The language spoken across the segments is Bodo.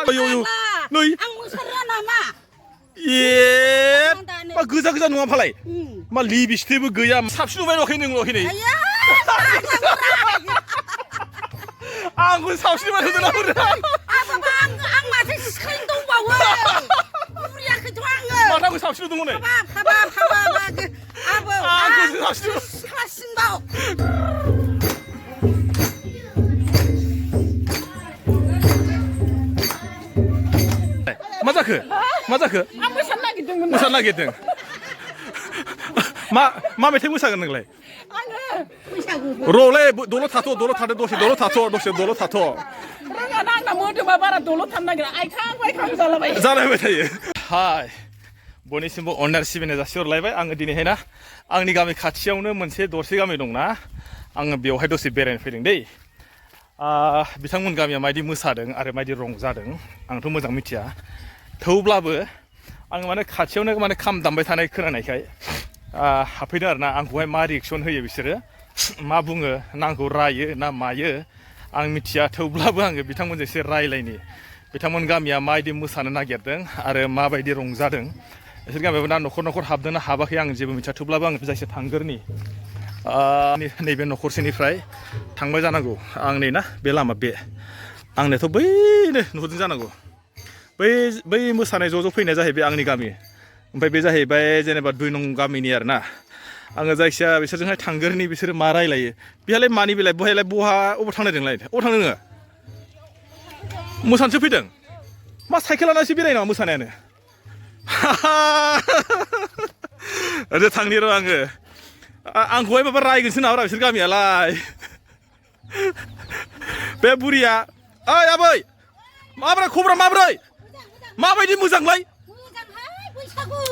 Ayo, noi. Ang musara nama. 예, 막 그자 누가 팔라이. 막 리비스티브 그야 삽시도 왜 놓게 있는 거 히네. 아, 그 삽시만 해도나 그래. 아빠 ang 맛을 스크린 동 봐와. 우리야 그 도항을. 마다고 삽시도 동 거네. 봐봐 그 아버. 아, 그 삽시도. 사신다. 맞아 그. 무슨 나게 등. 마음에 태고 사는 거래. 롤에 놀러 타토 도시 놀러 타토. Ranga na modu babara dolo tanna gira ai khang zala bai थायो हाय बयनिसिमबो अननाय सिबिनाय जासिहरलायबाय आङो दिनैहायना आंनि गामि खाथियावनो मोनसे दरसे गामि दंना आङो बेवहाय दसे बेरायनो फैदों दै बिथांमोन गामिया माबायदि मोसादों आरो माबायदि रंजादों आंथ' मोजां मिथिया थेवब्लाबो आङो माने खाथियावनो माने खाम दामबाय थानाय खोनानायखाय हाबफैदों आरोना आंखौहाय मा रिएक्सन होयो बिसोरो मा बुङो ना आंखौ रायो ना मायो आं मिथिया थेवब्लाबो आङो बिथांमोनजों एसे रायलायनि बिथांमोन गामिया माबायदि मोसानो नागिरदों आरो माबायदि रंजादों बिसोर गामियावबो ना न'खर हाबदों ना हाबाखै आं जेबो मिथिया थेवब्लाबो आङो जायखि थांगोरनि नैबे न'खरसेनिफ्राय थांबाय जानांगौ आं नै ना बे लामा बे आंनोथ' बैनो नुहरदों जानांगौ बै मोसानाय ज' फैनाया जाहैबाय आंनि गामि ओमफ्राय बे जाहैबाय जेनेबा 2 नं गामिनि आरोना आङो जायखिया बिसोरजोंहाय थांगोरनि बिसोरो मा रायलायो बेहालाय मानि बेलाय बहायलाय अबाव थांनो नोंलाय अबाव थांनो नोङो मोसानोसो फैदों मा साइकेल लानानैसो बेरायो नामा मोसानायानो ओरै थांनि र' आंखौहाय माबा रायगोनसो नामा बिसोर गामियालाय बे बुरिया ओइ आबै माब्रै खबरा माबायदि मोजांलाय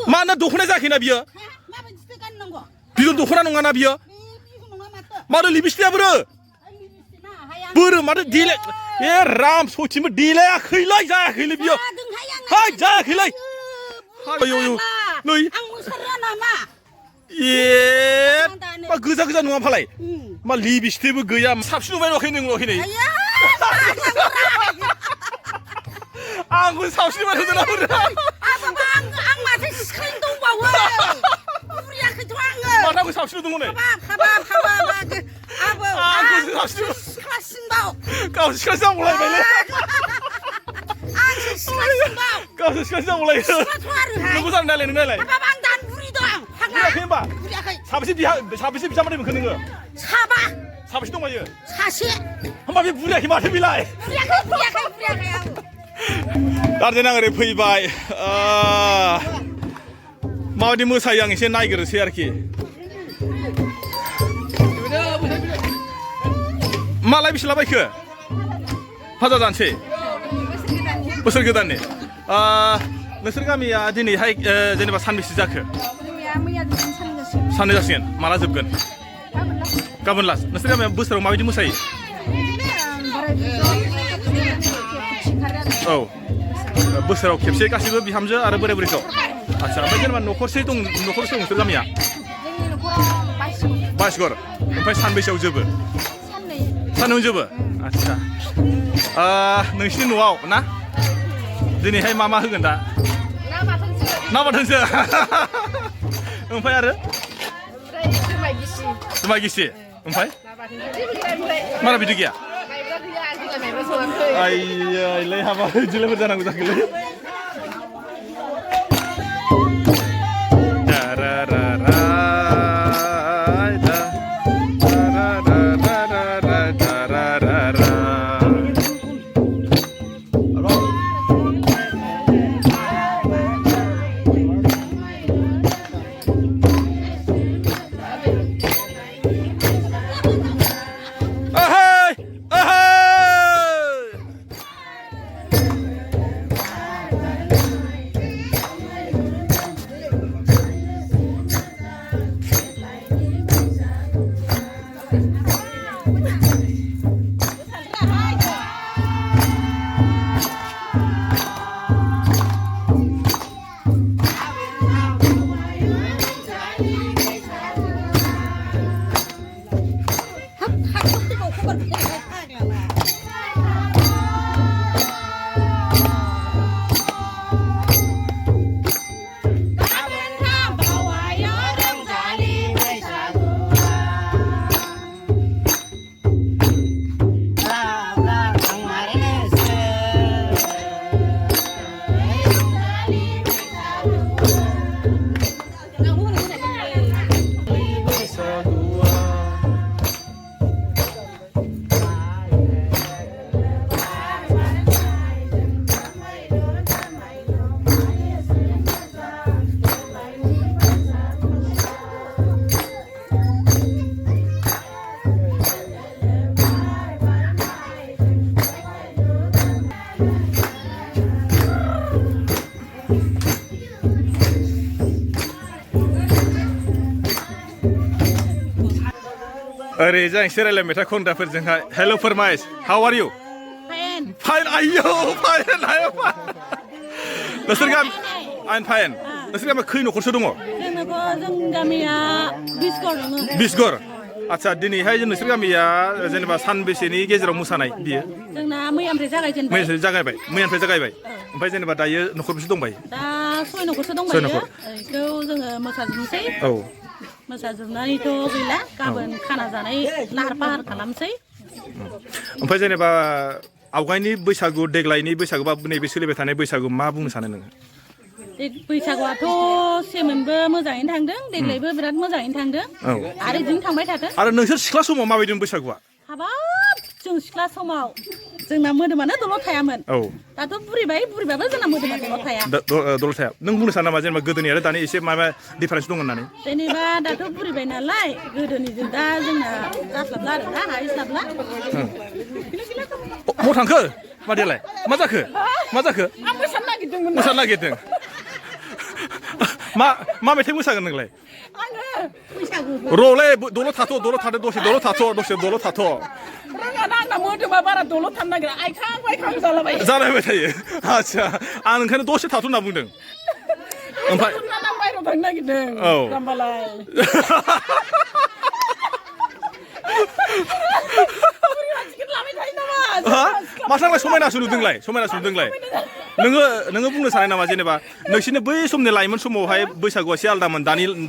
मानो दख'ना जायाखैना बियो बिदन दख'ना नङाना बियो मानो लिपस्टिकआ बोरो माथो देलाय ए राम सथिमबो देलायाखैलाय जायाखैलै बियो हाय जायाखैलाय आयौ नै Ang musara nama. ए मा गोजा नङा फालाय मा लिपस्टिकबो गैया साबसिन नुबाय नुवाखै नों नुवाखै नै आंखौ साबसिन नुबाय नुदों ना A빠 ang 맛을 스크린 동 봐와. 우리야 그 도항을. 마다고 사업시로 둔 거네. 봐봐 그 아버. 그 사업시로. 사신다. 가서 시간 싸움 올라야 돼. 사신다. 가서 시간 싸움 올라야 돼. 누구 사람 날래? 아빠 난 우리도. 우리야 그냥 봐. 사비시 비자마리면 그는 거. 사바. 사비시 동마지. 사시. 한번 우리야 그 말해 빌라이. 우리야. 다른 그래 फैबाय माबायदि मोसायो आं एसे नायग्रोसै आरोखि मालाय बेसे लाबायखो हाजार जानोसै बोसोर गोदाननि नोंसोर गामिया दिनैहाय जेनेबा सानबेसे जाखो साननै जासिगोन माला जोबगोन गाबोन लास्ट नोंसोर गामिया बोसोराव माबायदि मोसायो औ बोसोराव खेबसे गासिबो बिहामजो आरो बोराय बुरैखौ आच्छा ओमफ्राय जेनेबा न'खरसे दं नोंसोर गामिया बाइसगर ओमफ्राय सानबेसेयाव जोबो साननैयाव जोबो आच्छा नोंसिनि न'आव ना दिनैहाय मा होगोन दा ना बाथोनसो ओमफ्राय आरो जुमाय गिसि ओमफ्राय मारा बिदि गैया आइलै हाबा बिदिलायफोर जानांगौ जाखोलै ओरैजाय एसे रायलाय मेथाइ खनग्राफोरजोंहाय हेल' फोरमायस हाउ आर इउ फाइन आयौ फाइन आयौ नोंसोर गामि आइन फाइन नोंसोर गामियाव खै न'खरसो दङ जों गामिया 20 घर आच्छा दिनैहाय नोंसोर गामिया जेनेबा सानबेसेनि गेजेराव मोसानाय बियो जोंना मैयानिफ्राय जागायबाय ओमफ्राय जेनेबा दायो न'खर बेसे दंबायो दा 6 न'खरसो दंबायो बेखौ जोङो मोसाजोबनोसै मोसाजोबनानैथ' गैला गाबोन खाना जानाय लाहार फाहार खालामसै ओमफ्राय जेनेबा आवगायनि बैसागु देग्लायनि बैसागु बा नैबे सोलिबाय थानाय बैसागु मा बुंनो सानो नोङो बैसागुआथ' सेमोनबो मोजाङैनो थांदों देग्लायबो बिराद मोजाङैनो थांदों आरो बिदिनो थांबाय थाथों आरो नोंसोर सिख्ला समाव माबायदिमोन बैसागुआ हाबाब जों सिख्ला समाव जोंना मोदोमानो दलर थायामोन दाथ' बुरिबाबो जोंना मोदोमा दलर थाया दलर थाया नों बुंनो सानो नामा जेनेबा गोदोनि आरो दानि एसे माबा डिफारेन्स दं होननानै जेनेबा दाथ' बुरिबाय नालाय गोदोनिजों दा जोंना जास्लाबला आरो ना हाहैस्लाबला बबाव थांखो मादैयालाय मा जाखो आं मोसानो नागिरदोंमोन मोसानो नागिरदों मा मेथाइ मोसागोन नोंलाय र'लै दलर थाथ' दसे दलर थाथ' रोङा ना आंना मोदोमा बारा दलर थानो नागिरा आइखां जालायबाय थायो आच्छा आं ओंखायनो दसे थाथ' होनना बुंदों ओमफ्राय आं बायहेरायाव थांनो नागिरदों जाम्बालाय मासांलाय समायनासो नुदोंलाय नोङो बुंनो सानो नामा जेनेबा नोंसिनि बै समनि लाइमोन समावहाय बैसागुआ एसे आलदामोन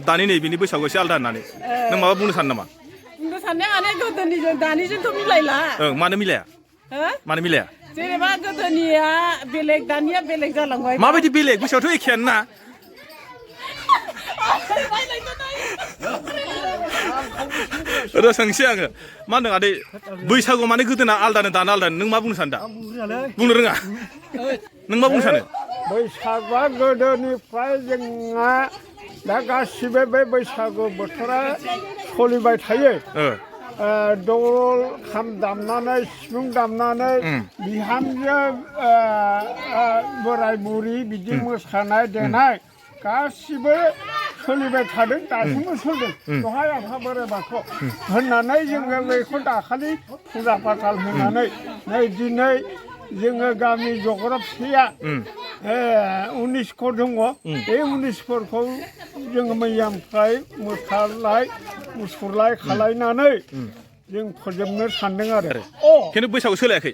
दानि नैबेनि बैसागुआ एसे आलदा होननानै नों माबा बुंनो सानो नामा बुंनो साननाया माने गोदोनिजों दानिजोंथ' मिलायला मानो मिलाया जेनेबा गोदोनिया बेलेग दानिया बेलेग जालांबाय माबायदि बेलेग बैसागुआथ' एखेयानो ना सोंसै आङो मा होनदों आदै बैसागु माने गोदोना आलदानो दाना आलदा नों मा बुंनो सानो दा बुंनो रोङा नों मा बुंनो सानो बैसागुआ गोदोनिफ्राय जोंहा दा गासिबो बे बैसागु बोथोरा सोलिबाय थायो दल खाम दामनानै सिफुं दामनानै बिहामजो बोराय बुरि बिदि मोसानाय देनाय गासिबो सोलिबाय थादों दासिमबो सोलिदों दहाय आफा बोराइ बाथौ होननानै जोङो बेखौ दाखालि फुजा फाथाल होनानै नै दिनै जोङो गामि जग्रबसेया 19 घर दङ बे 19 घरखौ जोङो मैयानिफ्राय मुसुरलाय खालायनानै जों फोजोबनो सानदों आरो खिन्थु बैसागु सोलायाखै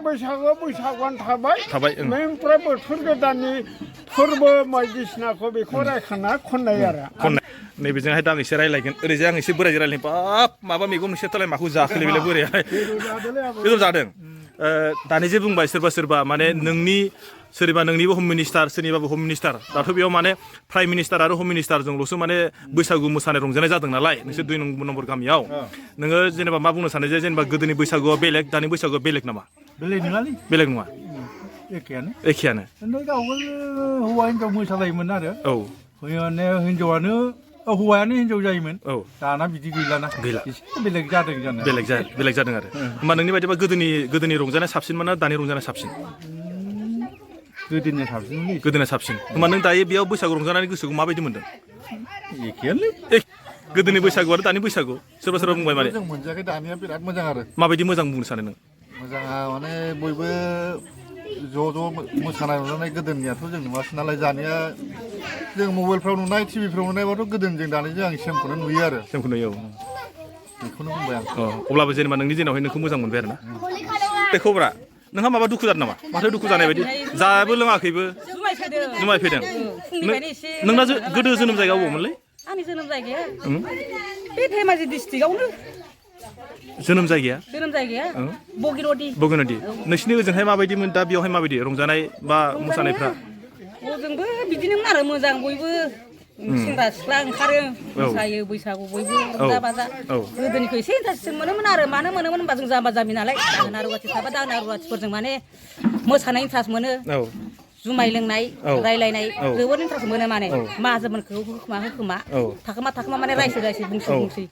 बैसागुआनो थाबाय ओमफ्राय बोथोर गोदाननि फोरबो बायदिसिनाखौ बेखौ रायखांना खननाय आरो नैबेजोंहाय दा आं एसे रायलायगोन ओरैजाय आं एसे बोरायजों रायलायनो बाब माबा मैगं नोंसोरथालाय माखौ जाखोलै बेलाय बोरायालाय बेदर जादों दानि जे बुंबाय सोरबा माने सोरबा नोंनिबो हम मिनिस्टार सोरनिबाबो हम मिनिस्टार दाथ' बेयाव माने प्राइम मिनिस्टार आरो हम मिनिस्टारजोंल'सो माने बैसागु मोसानाय रंजानाय जादों नालाय नोंसोर 2 नम्बर गामियाव नोङो जेनेबा मा बुंनो सानो जे जेनेबा गोदोनि बैसागुआ बेलेग दानि बैसागुआ बेलेग नामा बेलेग नङा एखेयानो हौवा हिनजाव मोसालायोमोन आरो हिनजावानो हौवायानो हिनजाव जायोमोन दाना बिदि गैला बेलेग जादों आरो होमबा नोंनि बायदिबा गोदोनि रंजानाय साबसिनमोन ना दानि रंजानाय साबसिन गोदोना साबसिन होमबा नों दायो बेयाव बैसागु रंजानानै गोसोखौ माबायदि मोनदों एखेयानो गोदोनि बैसागु आरो दानि बैसागु सोरबा बुंबाय माने जों मोनजायाखै दानिया बिराद मोजां आरो माबायदि मोजां बुंनो सानो नों मोजाङा माने बयबो ज' मोसानाय रंजानाय गोदोनियाथ' जों नुवासै नालाय दानिया जों मबाइलफ्राव नुनाय टिभिफ्राव नुनायबाथ' गोदोनिजों दानिजों आं सेमखौनो नुयो आरो बेखौनो बुंबाय आं अब्लाबो जेनेबा नोंनि दिनावहाय नोंखौ मोजां मोनबाय आरो ना बे खबरा नोंहा माबा दुखु जादों नामा माथो दुखु जानाय बायदि जाबो लोङाखैबो जुमाय फैदों नोंना गोदो जोनोम जायगा अबावमोनलै आंनि जोनोम जायगाया बे धेमाजि डिस्ट्रिक्टआवनो जोनोम जायगाया बगिनदि नोंसिनि ओजोंहाय माबायदिमोन दा बेयावहाय माबायदि रंजानाय बा मोसानायफ्रा ओजोंबो बिदिनो आरो मोजां बयबो सेंग्रा सिख्ला ओंखारो मोसायो बैसागु बयबो रंजा बाजा गोदोनिखौ एसे इन्टारेस्ट मोनोमोन आरो मानो मोनोमोन होनबा जों जाम्बा जाम्बि नालाय दाहोना रुवाथि थाबा दाहोना रुवाथिफोरजों माने मोसानाय इन्टारेस्ट मोनो जुमाय लोंनाय रायलायनाय जोबोद इन्टारेस्ट मोनो माने माहाजोनखौ होखोमा थाखोमा माने रायसो बुंसै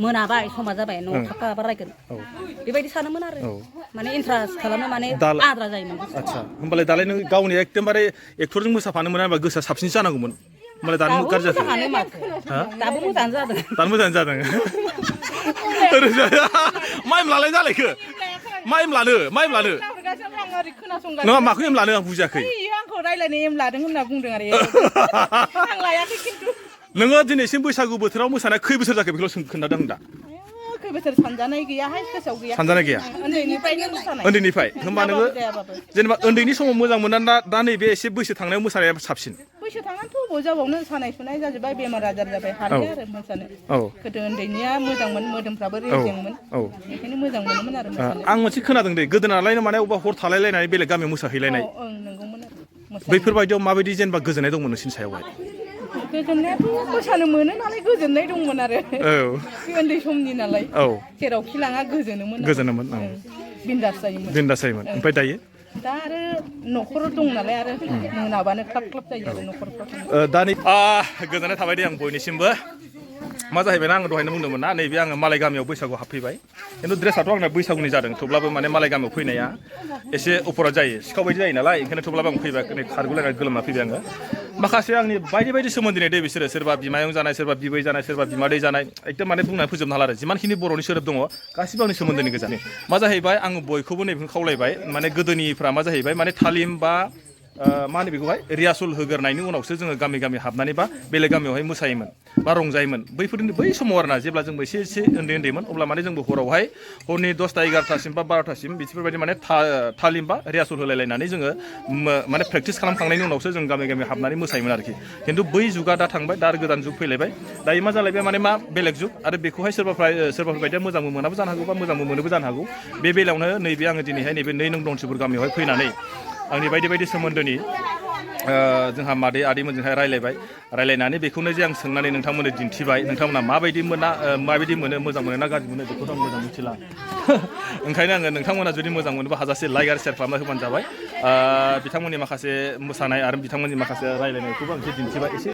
मोनाबाय समा जाबाय न'आव थाबा रायगोन बेबायदि सानोमोन आरो माने इन्टारेस्ट खालामनो माने आद्रा जायोमोन आच्छा होमबालाय दालाय नों गावनि एकदमबारे एक्टरजों मोसाफानो मोना होनबा गोसोआ साबसिन जानांगौमोन मालाय दानो गाज्रि जाखो मोजाङानो माथो दाबो मोजाङानो जादों दानो मोजां जादों माइ लालाय जालायखो माइ लानो नङा माखौ एम लानो आं बुजियाखै आंखौ रायलायनो एम लादों होनना बुंदों आरो आं लायाखै खिन्थु नोङो दिनैसिम बैसागु बोथोराव मोसानाय खै बोसोर जाखो बेखौल' खोन्थादों दा खै बोसोर सानजानाय गैयाहाय गोसोआव गैया सानजानाय गैया उन्दैनिफ्रायनो मोसानाय उन्दैनिफ्राय होमबा नोङो जेनेबा उन्दैनि समाव मोजां मोना दा नैबे एसे बैसो थांनायाव मोसानाया साबसिन बैसो थांनानैथ' बबाव जाबावनो सानाय सुनाय जाजोब्बाय बेमार आजार जाबाय हालिया आरो मोसानो गोदो उन्दैनिया मोजांमोन मोदोमफ्राबो रेजेंमोन बेखायनो मोजां मोनोमोन आरो मोसानो आं मोनसे खोनादों दे गोदोनालायनो माने अबेबा हर थालायलायनानै बेलेग गामियाव मोसाहैलायनाय नंगौमोन आरो बैफोरबायदियाव माबायदि जेनेबा गोजोननाय दंमोन नोंसिनि सायावहाय गोजोननायाथ' मोसानो मोनो नालाय गोजोननाय दंमोन आरो उन्दै समनि नालाय जेरावखि लाङा गोजोनोमोन बिन्दास जायोमोन ओमफ्राय दायो दा आरो न'खर दं नालाय आरो मोनाबानो क्लाब क्लाब जायो आरो न'खरफ्राव दा नै गोजोननाय थाबाय दे आं बयनिसिमबो मा जाहैबायना आङो दहायनो बुंदोंमोन ना नैबे आङो मालाय गामियाव बैसागुआव हाबफैबाय खिन्थु ड्रेसाथ' आंना बैसागुनि जादों थेवब्लाबो माने मालाय गामियाव फैनाया एसे अफराद जायो सिखाव बायदि जायो नालाय ओंखायनो थेवब्लाबो आं फैबाय खारगुलायनानै गोलोमना फैबाय आङो माखासे आंनि बायदि सोमोन्दोनि दे बिसोरो सोरबा बिमायं जानाय सोरबा बिबै जानाय सोरबा बिमादै जानाय एकदम माने बुंनानै फोजोबनो हाला आरो जिमानखिनि बर'नि सोदोब दङ गासिबो आंनि सोमोन्दोनि गोजा मा जाहैबाय आङो बयखौबो नैबेखौ खावलायबाय माने गोदोनिफ्रा मा जाहैबाय माने तालिम बा मा होनो बेखौहाय रिहार्सल होगोरनायनि उनावसो जोङो गामि हाबनानै बा बेलेग गामियावहाय मोसायोमोन बा रंजायोमोन बै समाव आरोना जेब्ला जोंबो एसे उन्दैमोन अब्ला माने जोंबो हरावहाय हरनि 10टा 11टासिम बा 12टासिम बिदिफोरबायदि माने तालिम बा रिहार्सल होलायलायनानै जोङो माने प्रेक्टिस खालामखांनायनि उनावसो जों गामि हाबनानै मोसायोमोन आरोखि खिन्थु बै जुगा दा थांबाय दा आरो गोदान जुग फैलायबाय दायो मा जालायबाय माने मा बेलेग जुग आरो बेखौहाय सोरबाफोर बायदिया मोजांबो मोनाबो जानो हागौ बा मोजांबो मोनोबो जानो हागौ बे बेलायावनो नैबे आङो दिनैहाय नैबे 2 नं धनसिपुर गामियावहाय फैनानै आंनि बायदि सोमोन्दोनि जोंहा मादै आदैमोनजोंहाय रायलायनानै बेखौनो जे आं सोंनानै नोंथांमोननो दिन्थिबाय नोंथांमोना माबायदि मोनो मोजां मोनो ना गाज्रि मोनो बेखौथ' आं मोजां मिथिला ओंखायनो आङो नोंथांमोना जुदि मोजां मोनोबा हाजासे लाइक आरो शेयार खालामना होबानो जाबाय बिथांमोननि माखासे मोसानाय आरो बिथांमोननि माखासे रायलायनायखौबो आं एसे दिन्थिबाय एसे